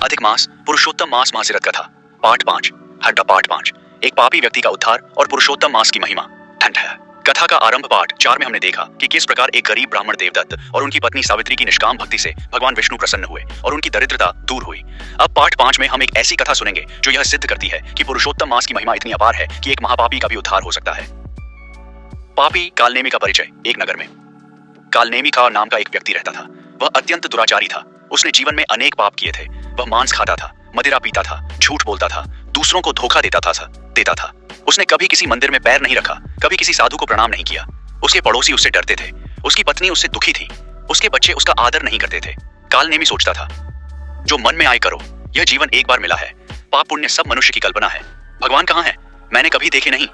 अधिक मास, पुरुषोत्तम मास, मासिरत कथा, पाठ 5, हड्डा पाठ 5, एक पापी व्यक्ति का उद्धार और पुरुषोत्तम मास की महिमा। कथा का आरंभ पाठ 4 में हमने देखा कि किस प्रकार एक गरीब ब्राह्मण देवदत्त और उनकी पत्नी सावित्री की निष्काम भक्ति से भगवान विष्णु प्रसन्न हुए और उनकी दरिद्रता दूर हुई। अब पाठ 5 में हम एक ऐसी कथा सुनेंगे जो यह सिद्ध करती है कि पुरुषोत्तम मास की महिमा इतनी अपार है कि एक महापापी का भी उद्धार हो सकता है। पापी कालनेमी का परिचय। एक नगर में कालनेमी का नाम का एक व्यक्ति रहता था। वह अत्यंत दुराचारी था। उसने जीवन में अनेक पाप किए थे। वह मांस खाता था, मदिरा पीता था, झूठ बोलता था, दूसरों को धोखा देता था। उसने कभी किसी मंदिर में पैर नहीं रखा, कभी किसी साधु को प्रणाम नहीं किया। उसके पड़ोसी उससे डरते थे। उसकी पत्नी उससे दुखी थी। उसके बच्चे उसका आदर नहीं करते थे। कालनेमी सोचता था, जो मन में आए करो, यह जीवन एक बार मिला है। पाप पुण्य सब मनुष्य की कल्पना है। भगवान कहाँ है? मैंने कभी देखे नहीं।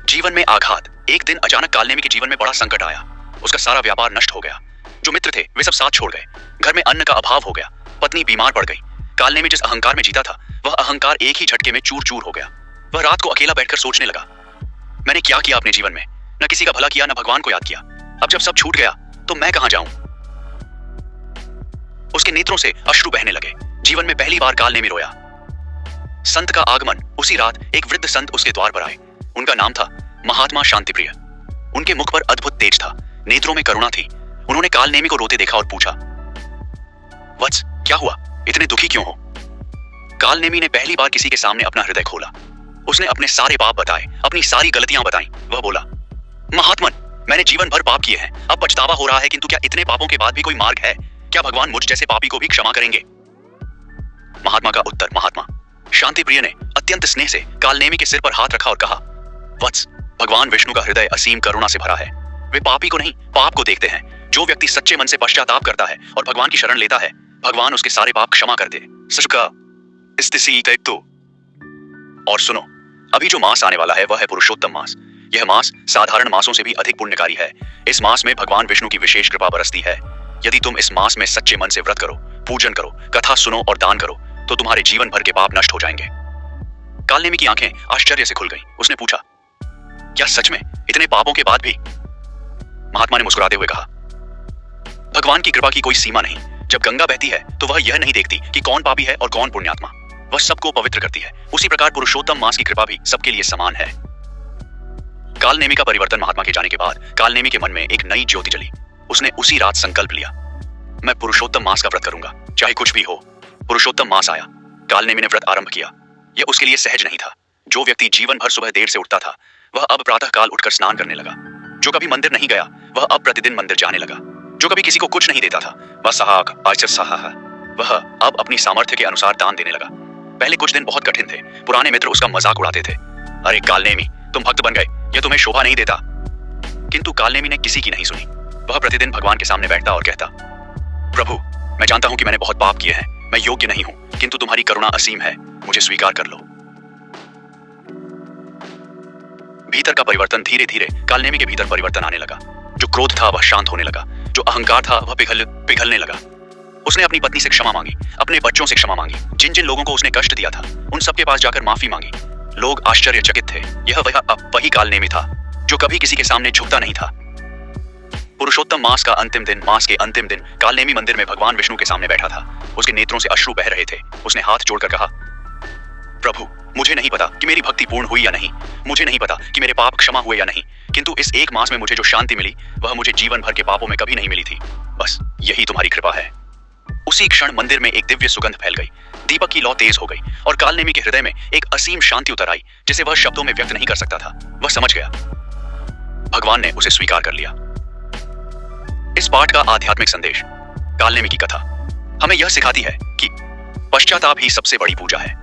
जीवन में आघात। एक दिन अचानक कालनेमी के जीवन में बड़ा संकट आया। उसका सारा व्यापार नष्ट हो गया। जो मित्र थे वे सब साथ छोड़ गए। घर में अन्न का अभाव हो गया। पत्नी बीमार पड़ गई। कालनेमी जिस अहंकार में जीता था, वह अहंकार एक ही झटके में चूर चूर हो गया। वह रात को अकेला बैठकर सोचने लगा, मैंने क्या किया अपने जीवन में? न किसी का भला किया, न भगवान को याद किया। अब जब सब छूट गया तो मैं कहां जाऊं? उसके नेत्रों से अश्रु बहने लगे। जीवन में पहली बार कालनेमी रोया। संत का आगमन। उसी रात एक वृद्ध संत उसके द्वार पर आए। उनका नाम था महात्मा शांतिप्रिय। उनके मुख पर अद्भुत तेज था, नेत्रों में करुणा थी। उन्होंने कालनेमी को रोते देखा और पूछा, वत्स, क्या हुआ? इतने दुखी क्यों हो? कालनेमी ने पहली बार किसी के सामने अपना हृदय खोला। उसने अपने सारे पाप बताए, अपनी सारी गलतियां बताई। वह बोला, महात्मन, मैंने जीवन भर पाप किए हैं। अब पछतावा हो रहा है, किंतु क्या इतने पापों के बाद भी कोई मार्ग है? क्या भगवान मुझ जैसे पापी को भी क्षमा करेंगे? महात्मा का उत्तर। महात्मा शांतिप्रिय ने अत्यंत स्नेह से कालनेमी के सिर पर हाथ रखा और कहा, वत्स, भगवान विष्णु का हृदय असीम करुणा से भरा है। वे पापी को नहीं, पाप को देखते हैं। जो व्यक्ति सच्चे मन से पश्चाताप करता है और भगवान की शरण लेता है, भगवान उसके सारे पाप क्षमा कर दे। और सुनो, अभी जो मास आने वाला है वह है पुरुषोत्तम मास। यह मास साधारण मासों से भी अधिक पुण्यकारी है। इस मास में भगवान विष्णु की विशेष कृपा बरसती है। यदि तुम इस मास में सच्चे मन से व्रत करो, पूजन करो, कथा सुनो और दान करो, तो तुम्हारे जीवन भर के पाप नष्ट हो जाएंगे। कालनेमी की आंखें आश्चर्य से खुल गईं। उसने पूछा, क्या सच में इतने पापों के बाद भी? महात्मा ने मुस्कुराते हुए कहा, भगवान की कृपा की कोई सीमा नहीं। जब गंगा बहती है तो वह यह नहीं देखती कि कौन पापी है और कौन पुण्यात्मा। वह सबको पवित्र करती है। उसी प्रकार पुरुषोत्तम मास की कृपा भी सबके लिए समान है। कालनेमी का परिवर्तन। महात्मा के जाने के बाद कालनेमी के मन में एक नई ज्योति जली। उसने उसी रात संकल्प लिया, मैं पुरुषोत्तम मास का व्रत करूंगा, चाहे कुछ भी हो। पुरुषोत्तम मास आया। कालनेमी ने व्रत आरंभ किया। यह उसके लिए सहज नहीं था। जो व्यक्ति जीवन भर सुबह देर से उठता था, वह अब प्रातः काल उठकर स्नान करने लगा। जो कभी मंदिर नहीं गया, वह अब प्रतिदिन मंदिर जाने लगा। जो कभी किसी को कुछ नहीं देता था, वह अब अपनी सामर्थ्य के अनुसार दान देने लगा। पहले कुछ दिन बहुत कठिन थे। पुराने मित्र उसका मजाक उड़ाते थे, अरे कालनेमी, तुम भक्त बन गए, यह तुम्हें शोभा नहीं देता। किंतु कालनेमी ने किसी की नहीं सुनी। वह प्रतिदिन भगवान के सामने बैठता और कहता, प्रभु, मैं जानता हूं कि मैंने बहुत पाप किए हैं, मैं योग्य नहीं हूं, किंतु तुम्हारी करुणा असीम है, मुझे स्वीकार कर लो। भीतर का परिवर्तन। धीरे धीरे कालनेमी के भीतर परिवर्तन आने लगा। जो क्रोध था वह शांत होने लगा। जो अहंकार था वह पिघलने लगा। उसने अपनी पत्नी से क्षमा मांगी, अपने बच्चों से क्षमा मांगी। जिन जिन लोगों को उसने कष्ट दिया था, उन सबके पास जाकर माफी मांगी। लोग आश्चर्यचकित थे। यह वही कालनेमी था जो कभी किसी के सामने झुकता नहीं था। पुरुषोत्तम मास का अंतिम दिन। मास के अंतिम दिन कालनेमी मंदिर में भगवान विष्णु के सामने बैठा था। उसके नेत्रों से अश्रु बह रहे थे। उसने हाथ जोड़कर कहा, प्रभु, मुझे नहीं पता कि मेरी भक्ति पूर्ण हुई या नहीं, मुझे नहीं पता कि मेरे पाप क्षमा हुए या नहीं, किंतु इस एक मास में मुझे जो शांति मिली वह मुझे जीवन भर के पापों में कभी नहीं मिली थी। बस यही तुम्हारी कृपा है। उसी क्षण मंदिर में एक दिव्य सुगंध फैल गई। दीपक की लौ तेज हो गई और कालनेमी के हृदय में एक असीम शांति उतर आई, जिसे वह शब्दों में व्यक्त नहीं कर सकता था। वह समझ गया, भगवान ने उसे स्वीकार कर लिया। इस पाठ का आध्यात्मिक संदेश। कालनेमी की कथा हमें यह सिखाती है कि पश्चाताप ही सबसे बड़ी पूजा है।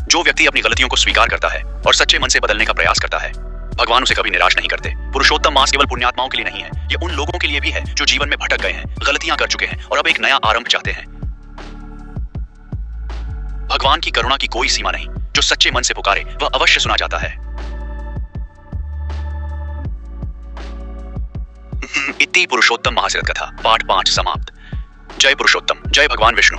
जो व्यक्ति अपनी गलतियों को स्वीकार करता है और सच्चे मन से बदलने का प्रयास करता है, भगवान उसे कभी निराश नहीं करते। पुरुषोत्तम मास केवल पुण्यात्माओं के लिए नहीं है, यह उन लोगों के लिए भी है जो जीवन में भटक गए हैं, गलतियां कर चुके हैं और अब एक नया आरंभ चाहते हैं। भगवान की करुणा की कोई सीमा नहीं। जो सच्चे मन से पुकारे वह अवश्य सुना जाता है। इति पुरुषोत्तम मासिरत कथा पाठ 5 समाप्त। जय पुरुषोत्तम, जय भगवान विष्णु।